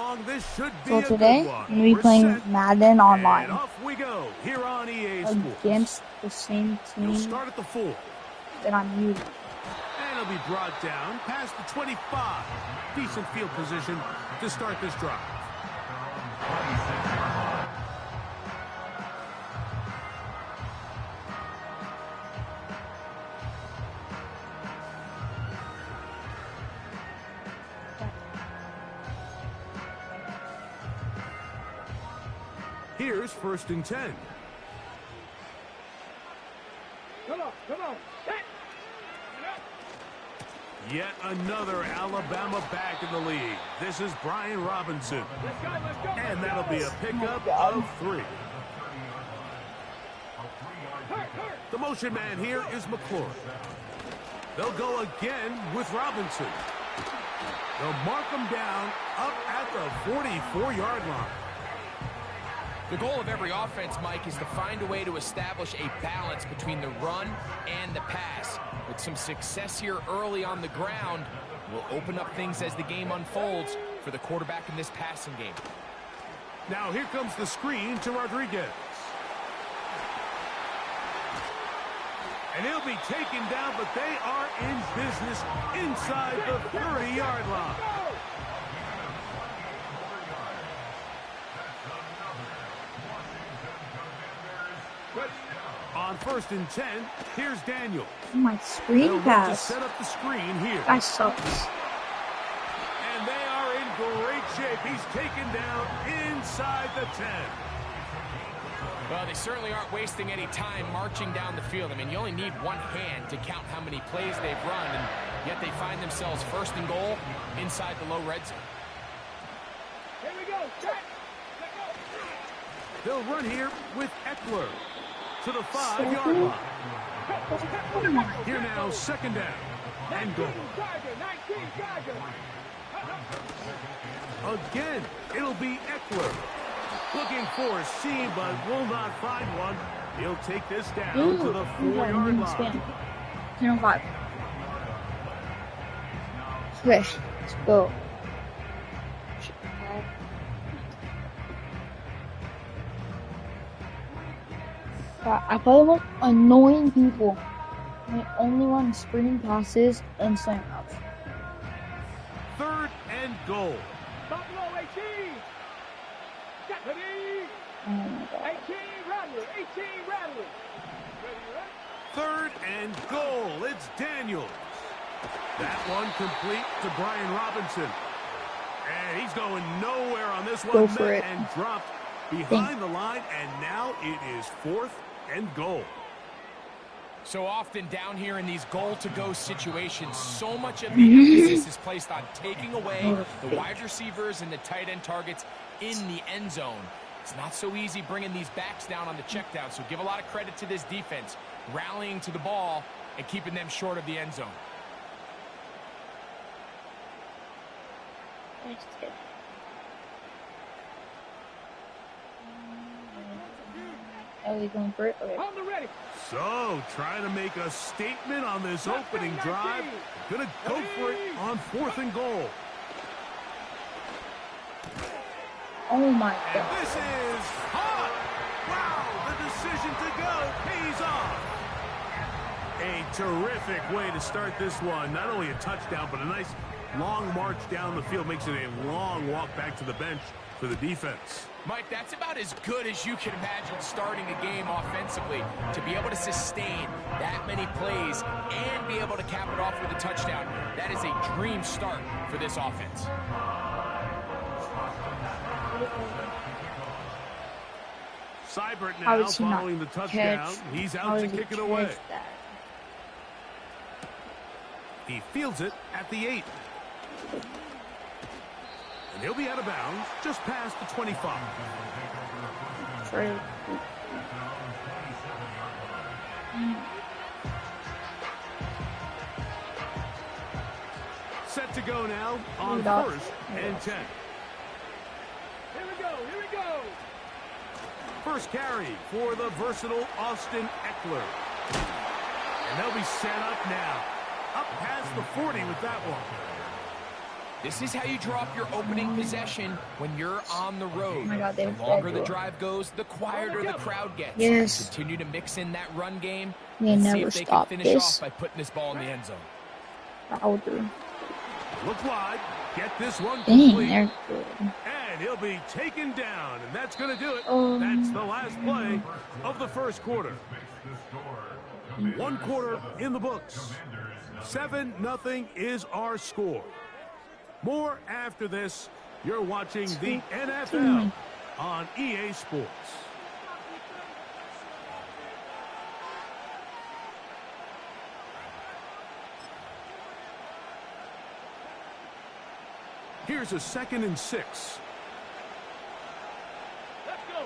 along. This should be So today, a good one. I'm going to be playing Madden online. And off we go here on EA Sports. Against the same team. You'll start at the 4. That I'm using. And it'll be brought down past the 25. Decent field position to start this drive. Here's 1st and 10. Come on. Yet another Alabama back in the league. This is Brian Robinson. Let's go. And that'll be a pickup of 3. The motion man here is McClure. They'll go again with Robinson. They'll mark him down up at the 44-yard line. The goal of every offense, Mike, is to find a way to establish a balance between the run and the pass. With some success here early on the ground, will open up things as the game unfolds for the quarterback in this passing game. Now here comes the screen to Rodriguez. And he'll be taken down, but they are in business inside the 30-yard line. On 1st and 10, here's Daniel. My screen pass. Set up the screen here. That sucks. And they are in great shape. He's taken down inside the 10. Well, they certainly aren't wasting any time marching down the field. I mean, you only need one hand to count how many plays they've run, and yet they find themselves 1st and goal inside the low red zone. Here we go. Check. They'll run here with Eckler to the 5-yard line. Here now, 2nd down and goal. Again, it'll be Eckler. Looking for a seam, but will not find one. He'll take this down to the 4-yard line. 10-5. Swish. Let's go. I play with annoying people. I only run sprinting passes and slam outs. 3rd and goal. Buffalo 18. Ready? Oh my God. 18 Rattler. 18 Rattler. Ready? 3rd and goal. It's Daniels. That one complete to Brian Robinson. And he's going nowhere on this one. Go for it. And dropped behind the line. And now it is 4th and goal. So often down here in these goal-to-go situations, so much of the emphasis is placed on taking away the wide receivers and the tight end targets in the end zone. It's not so easy bringing these backs down on the check down, so give a lot of credit to this defense, rallying to the ball and keeping them short of the end zone. Are we going for it? Okay. On the ready. So, trying to make a statement on this opening drive. Gonna go for it on 4th and goal. Oh my And God. this is hot. Wow, the decision to go pays off. A terrific way to start this one. Not only a touchdown, but a nice long march down the field. Makes it a long walk back to the bench for the defense. Mike, that's about as good as you can imagine starting a game offensively. To be able to sustain that many plays and be able to cap it off with a touchdown, that is a dream start for this offense. Seibert now following the touchdown. He's out to kick it away. He fields it at the 8. And he'll be out of bounds just past the 25. Set to go now on 1st and 10. Here we go. First carry for the versatile Austin Eckler. And they'll be set up now. Up past the 40 with that one. This is how you draw up your opening possession when you're on the road. Oh my God, the longer the drive goes, the quieter the crowd gets. Yes. Continue to mix in that run game. They Let's see never if they can stop finish this. off by putting this ball in the end zone. I'll do. Look wide. Get this one Dang, complete. they're good. And he'll be taken down, and that's going to do it. Oh. That's the last play of the first quarter. 1 quarter in the books. 7-0 is our score. More after this. You're watching the NFL on EA Sports. Here's a 2nd and 6. Let's go.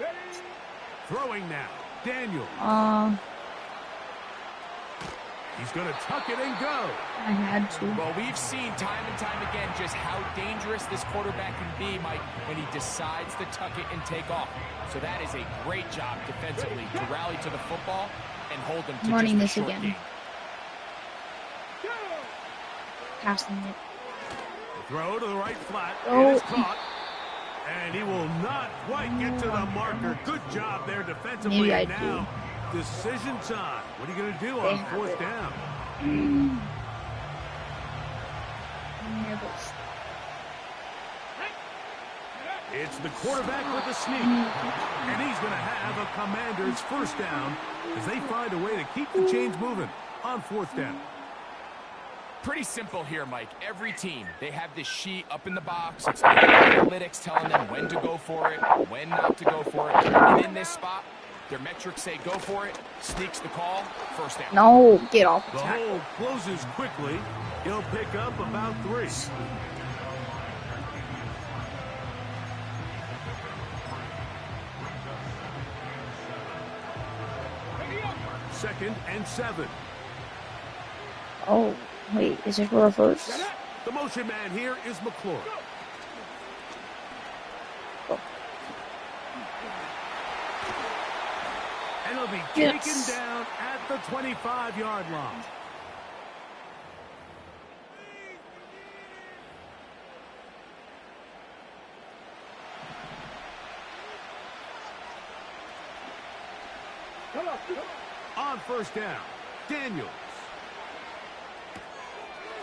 Ready? Throwing now. Daniel. He's going to tuck it and go. I had to. Well, we've seen time and time again just how dangerous this quarterback can be, Mike, when he decides to tuck it and take off. So that is a great job defensively to rally to the football and hold them to Running just a this short again. game. Passing it. Throw to the right flat. Oh. It is caught. And he will not quite get to the marker. Good job there defensively. Maybe I And now, decision time. What are you going to do on 4th down? Nervous. It's the quarterback with the sneak. And he's going to have a Commander's 1st down as they find a way to keep the chains moving on 4th down. Pretty simple here, Mike. Every team, they have this sheet up in the box. It's analytics telling them when to go for it, when not to go for it. And in this spot, their metrics say go for it, sneaks the call, 1st down. No, get off the The tackle. hole closes quickly. He'll pick up about 3. Second and 7. Oh, wait, is it for a first? The motion man here is McClure. And he'll be taken down at the 25-yard line. On 1st down, Daniels.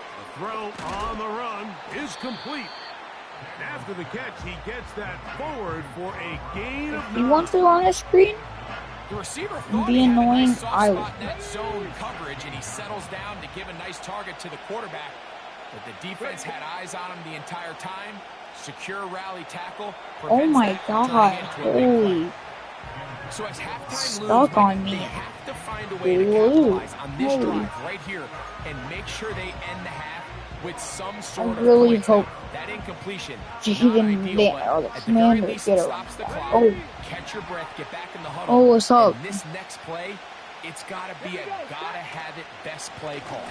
The throw on the run is complete. After the catch, he gets that forward for a gain of 9. You want to on a screen? The receiver thought Be he had a annoying. nice soft I spot would. in that zone coverage, and he settles down to give a nice target to the quarterback. But the defense had eyes on him the entire time. Secure rally tackle. Oh my prevents that from turning God! into a big play. Holy, So as halftime stuck moves, on they me. have to find a way to Blue. capitalize on this Holy. drive right here and make sure they end the half with some sort of really points. hope That incompletion, Jaden not ideal, Van- but or the at the very Commander least, get it around stops the that. clock. Oh. Catch your breath, get back in the huddle. Oh, what's up? And this next play, it's got to be a gotta-have-it best play call.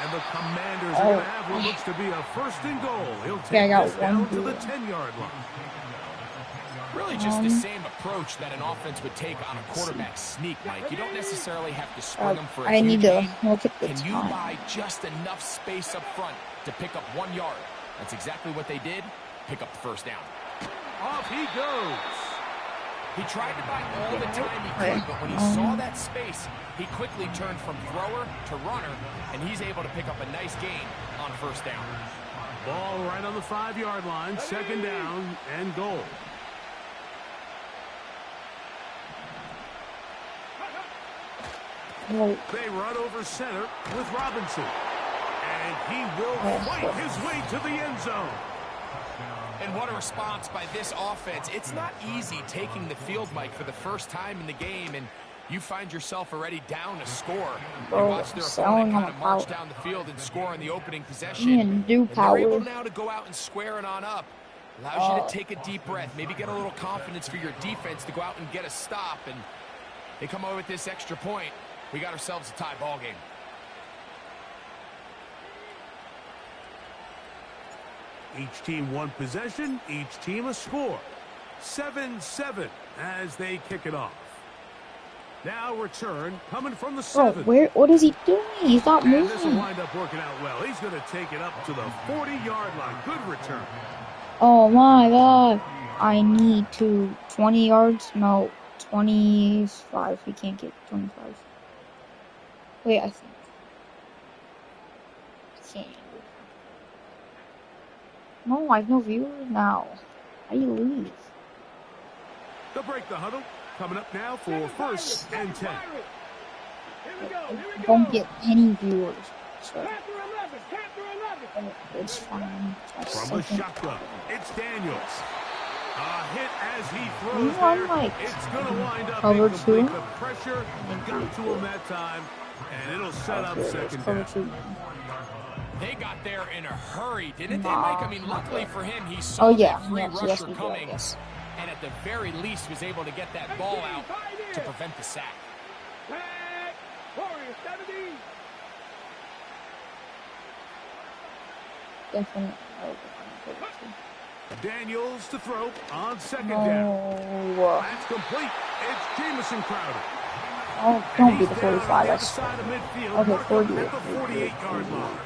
And the Commanders are going to have what looks to be a 1st and goal. He'll Yeah, I take got this down one to the blue. 10-yard line. Really just the same approach that an offense would take on a quarterback sneak, Mike. You don't necessarily have to spring them for a I need huge to gain. look at the Can you time. buy just enough space up front to pick up 1 yard? That's exactly what they did. Pick up the 1st down. Off he goes. He tried to buy all the time he could, but when he saw that space, he quickly turned from thrower to runner, and he's able to pick up a nice gain on 1st down. Ball right on the 5-yard line. 2nd down and goal. Oh, They run over center with Robinson. And he will fight his way to the end zone. And what a response by this offense. It's not easy taking the field, Mike, for the first time in the game, and you find yourself already down a score. You watch their opponent kind of march down the field and score in the opening possession. And do And they're able power. now to go out and square it on up. Allows you to take a deep breath, maybe get a little confidence for your defense to go out and get a stop. And they come away with this extra point. We got ourselves a tie ball game. Each team one possession, each team a score. 7-7 as they kick it off. Now return coming from the Bro, 7. what is he doing? He's not And this will moving. wind up working out well. He's going to take it up to the 40-yard line. Good return. Oh my god. I need 20 yards. No, 25. He can't get 25. Wait, I think. I can't. No, I have no viewers now. How do you leave? They'll break the huddle. Coming up now for first and 10. I don't get any viewers. So it's fine. From the shotgun, it's Daniels. A hit as he throws He's on, there. like, It's going to wind up cover incomplete. 2. The pressure got to him that time, and it'll set up second Cover down. 2. They got there in a hurry, didn't they, Mike? I mean, luckily for him, he saw Oh yeah, that free yes, rusher we do, coming, yes. and at the very least was able to get that ball out to prevent the sack. Definitely. Daniels to throw on second No. down. That's complete. It's Jamison Crowder. Oh, don't be the He's down 45. on the I other side of midfield. Okay, Mark him 48. at the 48-yard line.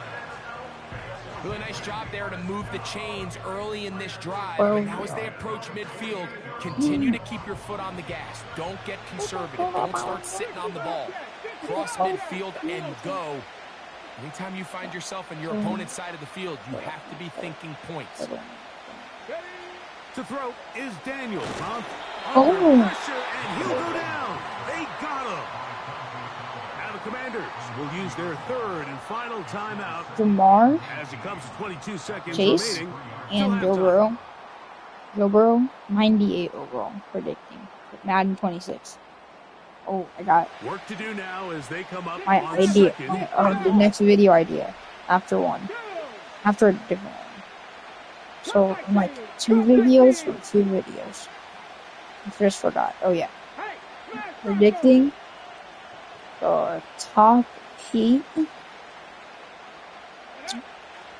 Really nice job there to move the chains early in this drive. Oh, But now as they approach midfield, continue to keep your foot on the gas. Don't get conservative. Don't start sitting on the ball. Cross midfield and go. Anytime you find yourself on your opponent's side of the field, you have to be thinking points. To throw is Daniels. Oh. Under pressure, and he'll go down. They got him. Now the Commanders will use their third and final timeout Jamar, as it comes to 22 seconds Chase, remaining. and Joe Burrow. Joe Burrow, 98 overall, predicting. Madden 26. Oh, I got Work to do now as they come up my on idea. second. The next video idea. After one. After a different one. So, I'm like 2 videos or 2 videos. I just forgot. Oh, yeah. Predicting the top 8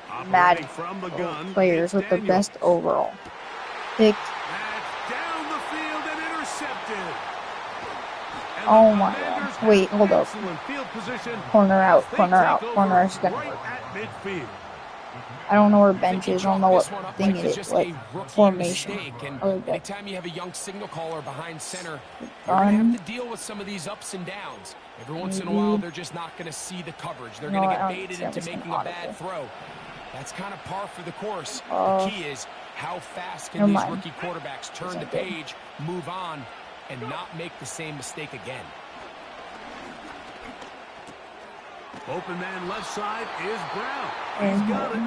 Operating Madden from the gun, players with the Daniels. best overall pick. That's down the field and intercepted. And Oh the my Commanders God. Wait, have hold up. excellent field position. Corner out, They corner take out, over corner is gonna right work. at midfield. I don't know where bench Think is. he I don't know chalked what this one up thing like it it's is. just Like, a rookie formation. mistake. And Oh, that anytime you have a young signal caller behind center, you're going to gun. have to deal with some of these ups and downs. Every once in a while, they're just not going to see the coverage. They're No, going to I get don't baited see into everything making a bad audible. throw. That's kind of par for the course. Oh. The key is how fast can Never these mind. rookie quarterbacks turn the It's okay. page, move on, and not make the same mistake again. Open man left side is Brown. He's got it.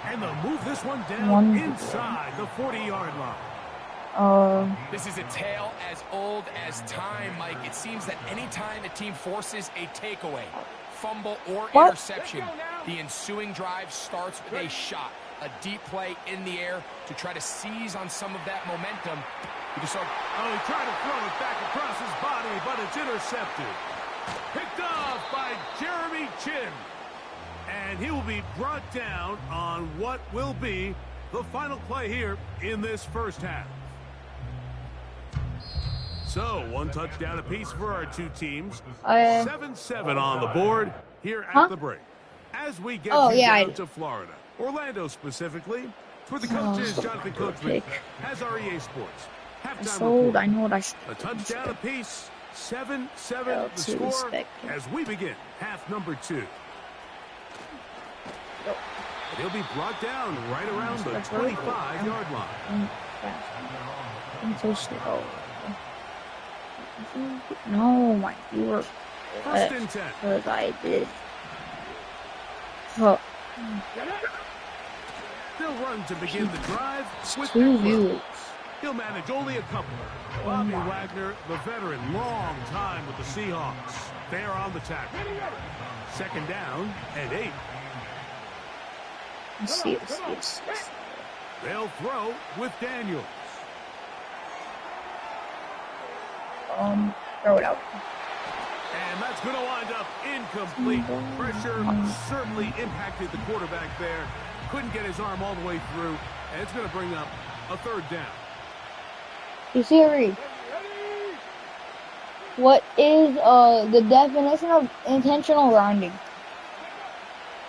And they'll move this one down One- inside the 40-yard line. This is a tale as old as time, Mike. It seems that anytime a team forces a takeaway, fumble, or What? interception, the ensuing drive starts with a shot, a deep play in the air to try to seize on some of that momentum. You just saw Oh, he tried to throw it back across his body, but it's intercepted. Picked off by Jeremy Chin. And he will be brought down on what will be the final play here in this first half. So, one touchdown apiece for our two teams. 7-7 on the board here at the break. As we get down to Florida, Orlando specifically, for the coaches, Jonathan Coachman has our EA Sports. Halftime report. I know what I should. A touchdown apiece, 7-7 the score as we begin half number 2. He'll be brought down right around the 25-yard line. I'm so slow. No, my viewer. First and 10. Because I did. Oh, They'll run to begin the drive with 2 Eckler. viewers. He'll manage only a couple. Bobby Wagner, the veteran, long time with the Seahawks. They are on the tackle. Second down and 8. Let's see, let's see. They'll throw with Daniels. Throw it out. And that's going to wind up incomplete. Pressure certainly impacted the quarterback there. Couldn't get his arm all the way through. And it's going to bring up a third down. Hey Siri. What is the definition of intentional grounding?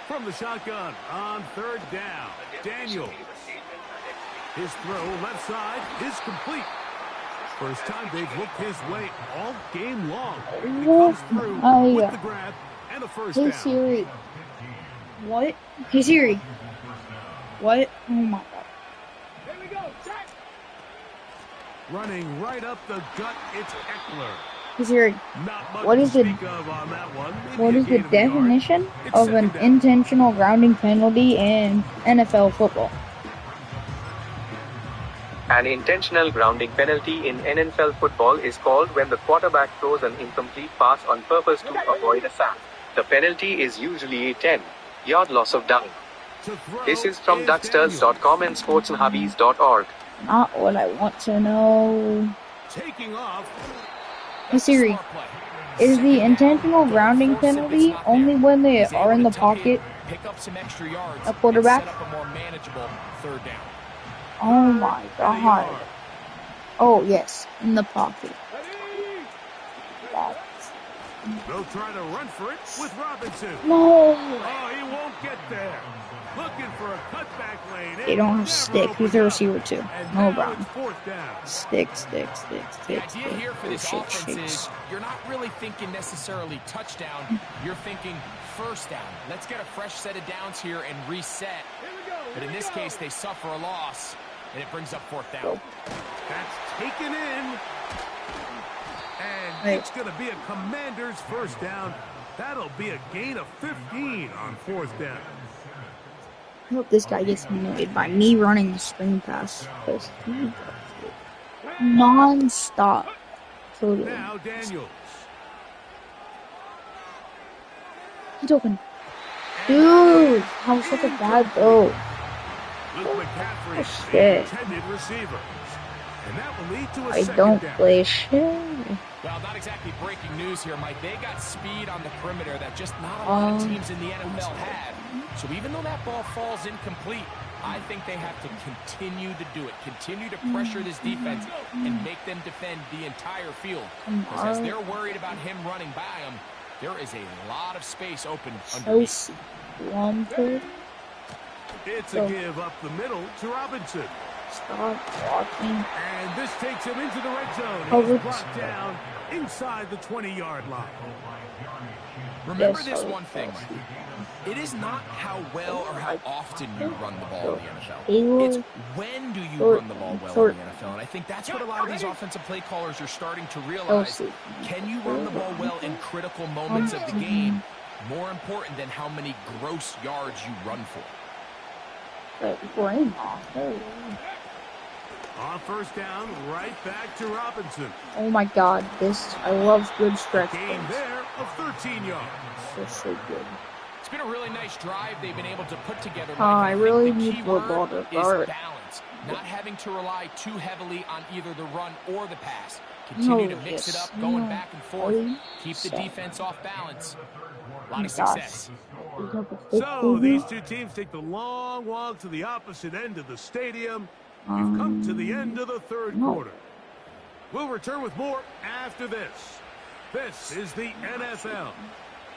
From the shotgun on third down, Daniel. His throw left side is complete. First time they've looked his way all game long. He comes through with the grab and a first down. Hey Siri. What? Hey Siri. What? Oh my god. Here we go. Check. Running right up the gut, it's Eckler. Hey Siri. Not much What is to the speak of on that one. Maybe what a is the gain of a yard. definition It's of an second down. intentional grounding penalty in NFL football? An intentional grounding penalty in NFL football is called when the quarterback throws an incomplete pass on purpose to avoid a sack. The penalty is usually a 10-yard loss of down. To throw This is from Daniel. Ducksters.com and SportsandHobbies.org. Not what I want to know. Taking off. Hey Siri. Smart play. Is the intentional grounding Force if it's penalty not there. only when they He's are able in to the tuck pocket? in, pick up some extra yards, A quarterback? and set up a more manageable third down. Oh my god. Oh yes, in the pocket. Ready. That's... They'll try to run for it with Robinson. No. Oh, he won't get there. Looking for a cutback lane. They don't have Stick. Who's the receiver too? And No now Brown. it's fourth down. Stick. The idea here for this Shake, offense shakes. is you're not really thinking necessarily touchdown. You're thinking first down. Let's get a fresh set of downs here and reset. Here we go. But in this case, they suffer a loss, and it brings up fourth down. That's taken in. And Wait. it's going to be a Commander's first down. That'll be a gain of 15 on fourth down. I hope this guy gets annoyed by me running the screen pass because he does it non-stop. Totally. Now Daniels. He's open. Dude, that was such a bad throw. Luke McCaffrey, Oh, the shit. intended receiver. And that will lead to a I second don't down. play shit. Well, not exactly breaking news here, Mike. They got speed on the perimeter that just not a lot of teams in the NFL have. So even though that ball falls incomplete, I think they have to continue to do it. Continue to pressure this defense and make them defend the entire field. Because as they're worried about him running by them, there is a lot of space open underneath. Chelsea. Lumped. It's a give up the middle to Robinson. Stop walking. And this takes him into the red zone. Coverage. He's brought down inside the 20-yard line. Remember Yes, this sorry. one thing, Mike. It is not how well or how often you run the ball in the NFL. Taylor. It's when do you Short. run the ball well Short. in the NFL. And I think that's what a lot of these offensive play callers are starting to realize. Chelsea. Can you run the ball well in critical moments of the game? More important than how many gross yards you run for. Brain off. Hey. On first down, right back to Robinson. Oh my god, this, I love good stretch Gain plays. there of 13 yards. They're so good. It's been a really nice drive they've been able to put together. Mike. I And really think the need key football word to is guard. balance. Not having to rely too heavily on either the run or the pass. Continue to mix it up, going back and forth. Keep the defense off balance. A lot of success. So these two teams take the long walk to the opposite end of the stadium. We've come to the end of the third quarter. We'll return with more after this. This is the NFL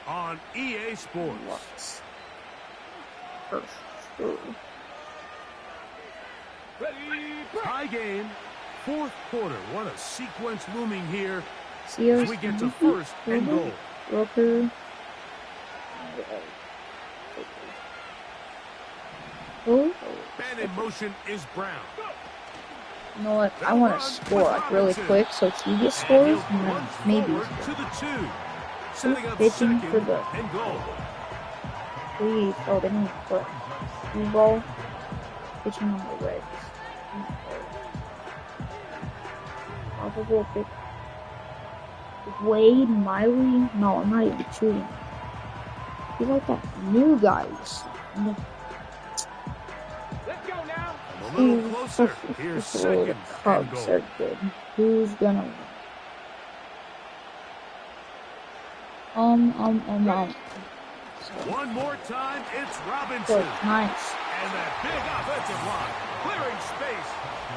on EA Sports. High game, fourth quarter. What a sequence looming here as we get to first and goal. Roker. Oh, Man in motion is Brown. you know what? I want to score like really quick so he gets scores and then Runs maybe forward to the 2. Setting up pitching second for the and goal. please. Oh, they didn't put blue ball pitching on the Reds. Probable pick. Wade Miley? No, I'm not even shooting. He's like that new guys. Let's go now. A little closer. Here's The second and Cubs goal. are good. Who's gonna win? One more time, it's Robinson. Good, nice. And that big offensive line clearing space.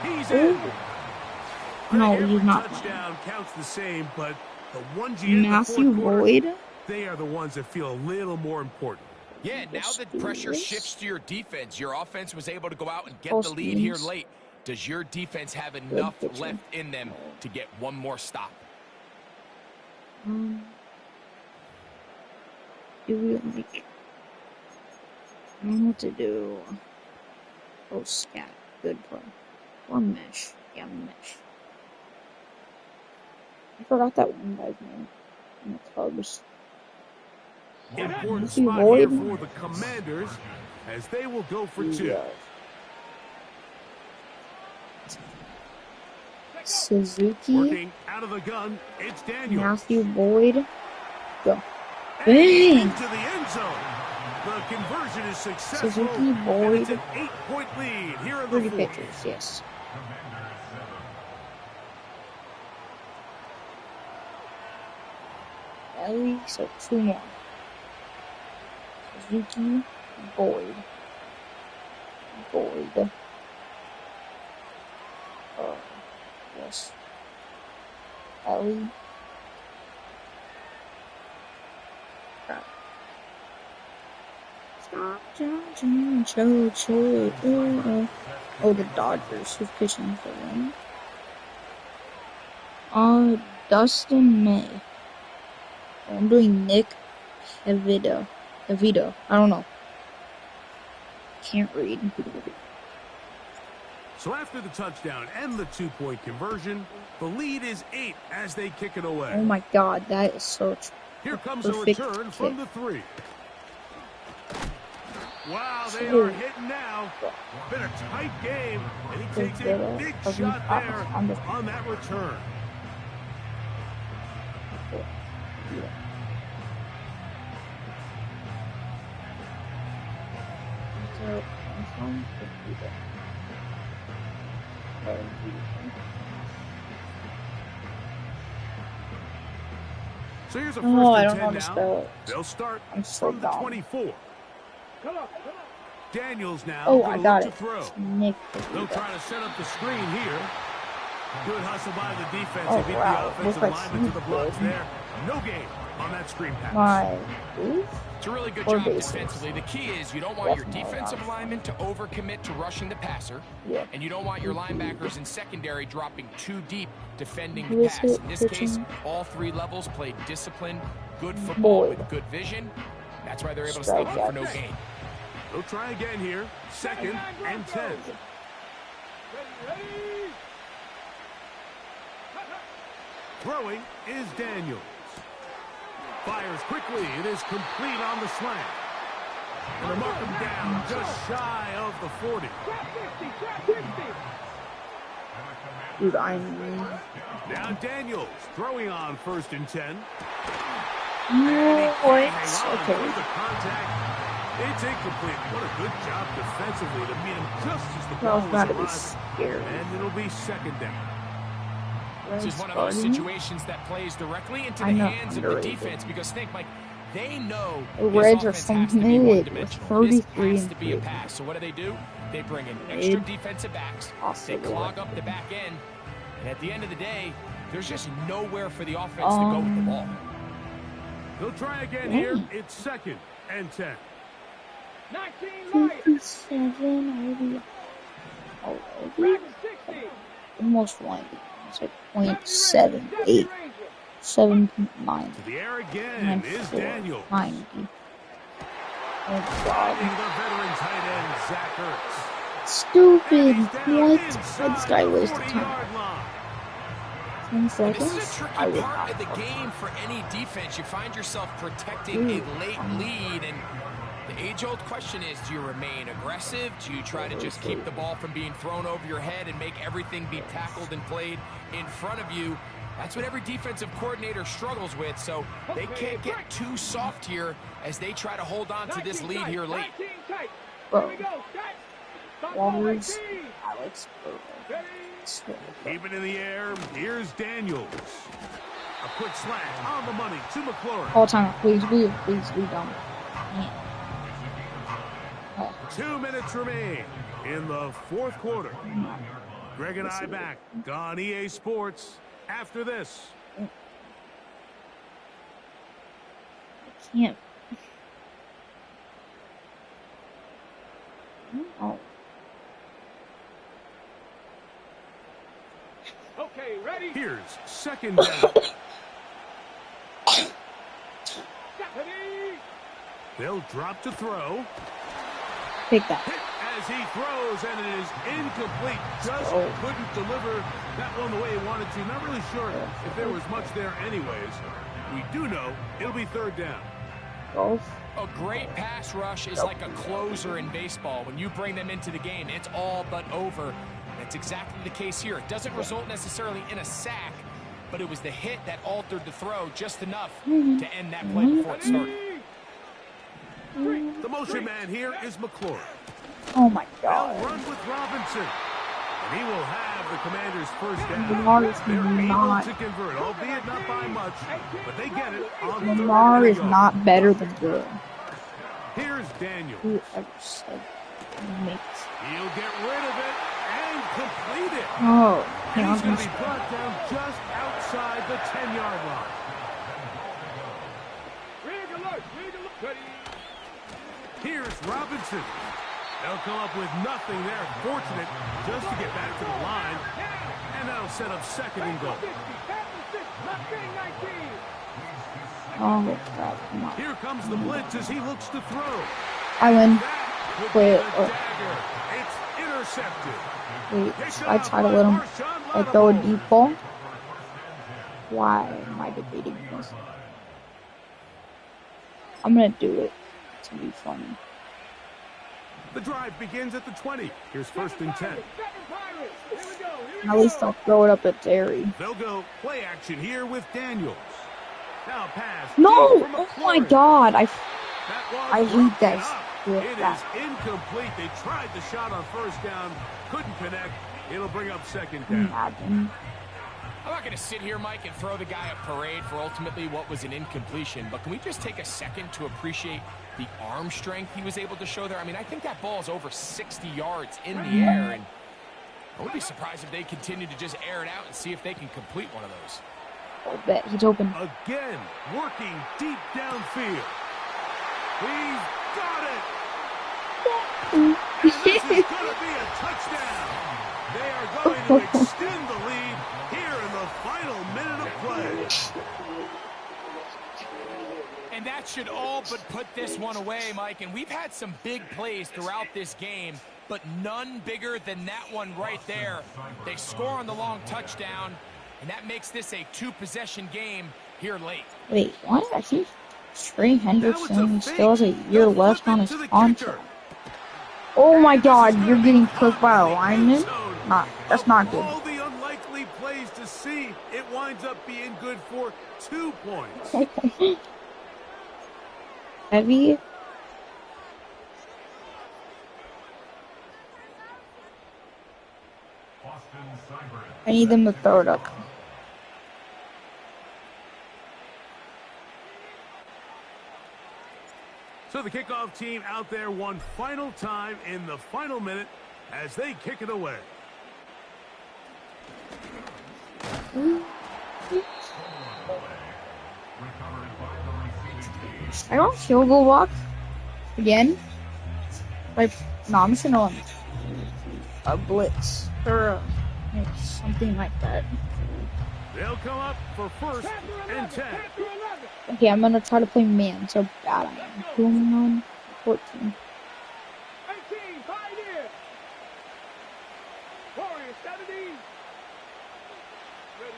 He's in. No, Every he's not. touchdown counts the same, but The ones you get in the Matthew fourth quarter, Boyd. they are the ones that feel a little more important. Yeah, now the pressure shifts to your defense. Your offense was able to go out and get False the lead here beans. late. Does your defense have Good enough pitcher. left in them to get one more stop? Do we make? I don't know what to do. Oh, scat. Good play. Or mesh. Yeah, mesh. I forgot that one guy's name in the Cubs. Important Matthew spot here Boyd. for the Commanders as they will go for two. Yeah. Suzuki. Working out of the gun, it's Daniels. Matthew Boyd. Go. And Bang! into the end zone. The conversion is successful. Suzuki, and Boyd. it's an 8-point lead here in the Pretty fourth. pitchers, yes. Ellie, so 2 more. Suzuki, Boyd. Boyd. Yes. Ellie. Crap. Oh, the Dodgers. Who's pitching for them? Dustin May. I'm doing Nick Evita. I don't know. Can't read. So after the touchdown and the 2-point conversion, the lead is 8 as they kick it away. Oh my god, that is such Here comes a perfect return from kick. the 3. Wow, they So- are hitting now. Been a tight game, and he takes a Evita big doesn't shot there on the on that return. So here's a first Oh, I and don't 10 know how to now. spell it. They'll start I'm so from the dumb. 24. Come on. Daniels now Oh, gonna I got look it. to throw. It's Nick They'll Evita. try to set up the screen here. Good hustle by the defense. Oh, They beat wow. the offensive Looks like lineman to the he's blocks good. there. No gain on that screen pass. My booth? It's a really good Or job bases. defensively. The key is you don't want your Definitely defensive not. lineman to overcommit to rushing the passer, Yeah. and you don't want your linebackers in secondary dropping too deep defending Who the is pass. it In this case, pitching? all 3 levels played disciplined, good football Boyd. with good vision. That's why they're able to Strike stop it for no that. gain. They'll try again here. 2nd and 10. Ready. Throwing is Daniels. Fires quickly. It is complete on the slant. And they mark him down just shy of the 40. Trap 50. Dude, I'm... Now Daniels throwing on 1st and 10. No, Hang it's on okay. with the contact. It's incomplete. What a good job defensively to meet him just as the That ball was was gotta be arriving. scary. And it'll be 2nd down. This is one of those situations that plays directly into I the know, hands of the underrated. defense because think, Mike, they know The this Reds are offense so has to be mid with one-dimensional. This 33 has and to be a 3. pass. So what do? They bring in extra Mid. defensive backs. Also They clog good. up the back end. And at the end of the day, there's just nowhere for the offense to go with the ball. They'll try again here. It's 2nd and 10. 19 light. 57 already. Trap 60. Almost 90. It's like 0.78. 7.9. To the air again is Daniels. 90. Oh Finding god. the veteran tight end, Zach Ertz. Stupid. He's down What? inside This guy the wasted 40-yard time. line. 10 This seconds? is a tricky I would part not. of the game for any defense. You find yourself protecting a late lead, and the age-old question is, do you remain aggressive? Do you try to just keep the ball from being thrown over your head and make everything be tackled and played in front of you? That's what every defensive coordinator struggles with, so they can't get too soft here as they try to hold on to this lead here late. 19 tight. Bro. Here we go. Set. Stop Waters, 19. Alex, Ready. Keep it in the air. Here's Daniels. A quick slant on the money to McLaurin. all time. Please, we don't. Yeah. 2 minutes remain in the 4th quarter. Greg and I back on EA Sports after this. can't. Oh. Okay, ready? Here's second down. Ready? They'll drop to throw. Take that. Hit as he throws, and it is incomplete. Just couldn't deliver that one the way he wanted to. Not really sure if there was much there anyways. We do know it'll be third down. Golf. A great pass rush is like a closer in baseball. When you bring them into the game, it's all but over. That's exactly the case here. It doesn't result necessarily in a sack, but it was the hit that altered the throw just enough to end that play before it started. The motion man here is McClure. Oh my They'll god. run with Robinson. And he will have the Commanders' first down. Lamar is They're not. able to convert, albeit not by much, but they get it on third Lamar is and not better than good. Here's Daniel. Whoever said makes. He'll get rid of it and complete it. Oh, And yeah, he's going I'm to be brought down just outside the 10-yard line. Rig alert, ready? Here's Robinson. They'll come up with nothing there. Fortunate just to get back to the line. And that'll set up second and goal. 50, pass and 6, left getting 19. Oh crap! Come on. Here comes the blitz as he looks to throw. I win. That would Wait, be a dagger. It's intercepted. Wait, I try to let him like throw a deep ball. Why am I debating this? I'm gonna do it to be funny. The drive begins at the 20. Here's first and 10. Second Pirates. Here we go. At least I'll throw it up at Terry. They'll go play action here with Daniels. Now pass. No! deep from Oh my McClure. god! That was I hate broken that. up. Yeah, It that. is incomplete. They tried the shot on first down. Couldn't connect. It'll bring up second down. Madden. I'm not going to sit here, Mike, and throw the guy a parade for ultimately what was an incompletion, but can we just take a second to appreciate the arm strength he was able to show there? I mean, I think that ball is over 60 yards in the air, and I wouldn't be surprised if they continue to just air it out and see if they can complete one of those. I'll bet he's open. Again, working deep downfield. He's got it. And this is going to be a touchdown. They are going to extend the lead here in the final minute of play. And that should all but put this one away, Mike. And we've had some big plays throughout this game, but none bigger than that one right there. They score on the long touchdown, and that makes this a two-possession game here late. Wait, what? I think Trey Henderson still has a year left on his contract. Oh my god, you're getting cooked by a lineman? That's not good. All the unlikely plays to see, it winds up being good for 2 points. Heavy. I need them to throw it up. So the kickoff team out there one final time in the final minute as they kick it away. I don't field goal walk again. Like, no, I'm just gonna a blitz or something like that. They'll come up for first and 10. Okay, I'm gonna try to play man. So bad I am. Who am I on? 14. 18, fight it. Warrior 70. Ready?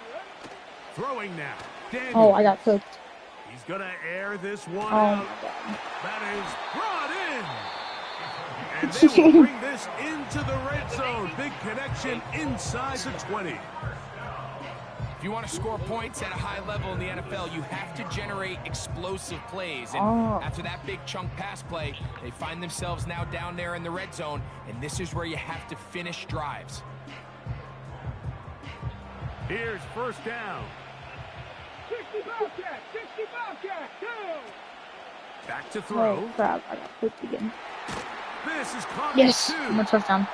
Throwing now. Daniel. Oh, I got cooked. He's going to air this one Oh out. my god. That is brought in. And they will bring this into the red zone. Big connection inside the 20. If you want to score points at a high level in the NFL, you have to generate explosive plays. And after that big chunk pass play, they find themselves now down there in the red zone, and this is where you have to finish drives. Here's first down. 60 Bobcat, 60 Bobcat, go! Back to throw. Oh crap, I got cooked again. This is caught Yes, for 2. I'm a touchdown.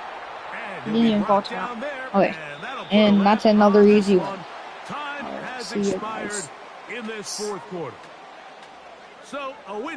And Didn't he'll be even call brought down timeout. there, Okay, that'll put and a that's wrap another on this easy one. Time has See you expired guys. in this fourth quarter. So, a win here.